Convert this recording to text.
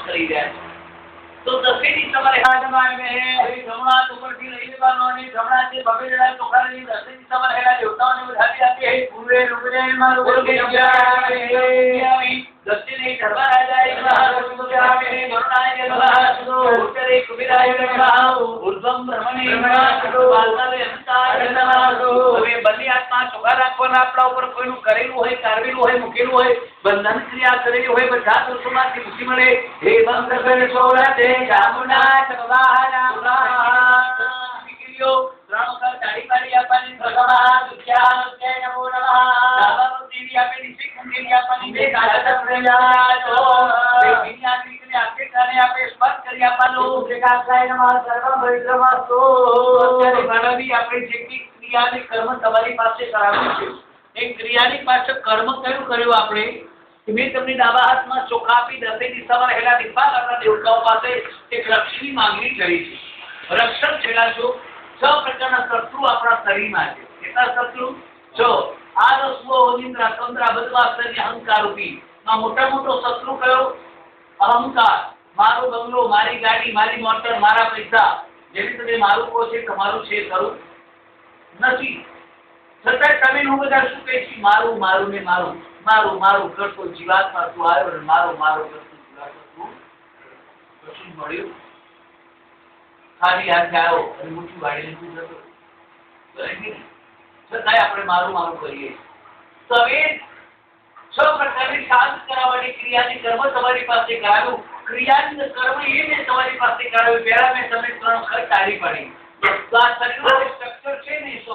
કરી રહ્યા છે. તો દસેથી તમારે હાથમાં આવે જમણા ઉપરથી લઈ લેવાનો અને જમણા જે બગડેલા ચોખાની દસેથી તમારે હેલા દેવતાઓને વધારી આપી હે પૂરે રૂપે મારું બોલ કે જય દસેથી ધર્મા રાજાએ મહારાજ આવે ગરુડાએ ગરુડા ઉત્તરે કુબેરાય ગરુડા ઉર્ધ્વમ બ્રહ્મણે નમઃ પાતાલે અંતાય નમઃ. હવે બંને હાથમાં ચોખા રાખવાના, આપણા ઉપર કોઈનું કરેલું હોય, કારવેલું હોય, મૂકેલું હોય, બંધન ક્રિયા કરેલી હોય, બધા દોષોમાંથી મુક્તિ મળે. હે બંધ કરે સોરતે જામુના ચવાહારા દીકરીઓ ત્રણ વખત તાળી પાડી આપવાની, ભગવાન દુખ્યા દુખ્યા નમો નમઃ. દાદાનો દેવી આપેલી છે, કુંડલી આપવાની છે, કાગળ પ્રજાતો એ વિદ્યા દીકરી આપે કાને આપે સ્પર્શ કરી આપવાનું છે. કાકાય નમઃ સર્વ ભૈરવસ્તો. અત્યારે માનવી આપણે જેટલી ક્રિયાની કર્મ તમારી પાસે કરાવ્યું છે, એ ક્રિયાની પાછળ કર્મ કયું કર્યું આપણે? મેં તમને ડાબા હાથમાં ચોખા આપી દસેય દિશામાં રહેલા દિપાલના દેવતાઓ પાસે એક રક્ષણની માંગણી કરી છે. રક્ષણ છેડા છો 6 પ્રકારના શત્રુ આપણા શરીરમાં છે. કેટલા શત્રુ? 6. આ રસવો નિંદ્રા તંદ્રા બદમાસ્તરી અહંકાર રૂપી માં મોટો શત્રુ કયો? અહંકાર. મારો બંગલો, મારી ગાડી, મારી મોટર, મારા પૈસા, જેને તમે મારું કહો છે તમારું છે ખરું નથી. છતાં તમે હું બધા શું કહે છે? મારું મારું ને મારું મારું મારું કરતો જીવાત્મા તું આવ્યો ને મારું મારું કરતો જીવાત્મા તું કશું મળ્યું? ખાલી હાથે આવ્યો અને મુઠ્ઠી વાળીને તું જતો. છતાંય આપણે મારું મારું કરીએ. તો હવે 6 પ્રકારની શાંત કરાવવાની ક્રિયાની કર્મ તમારી પાસે કરાવ્યું. ક્રિયાની કર્મ એ મેં તમારી પાસે કરાવ્યું. પહેલા મેં તમે 3 વખત તાળી પાડી. તો આ શરીરનું સ્ટ્રક્ચર છે ને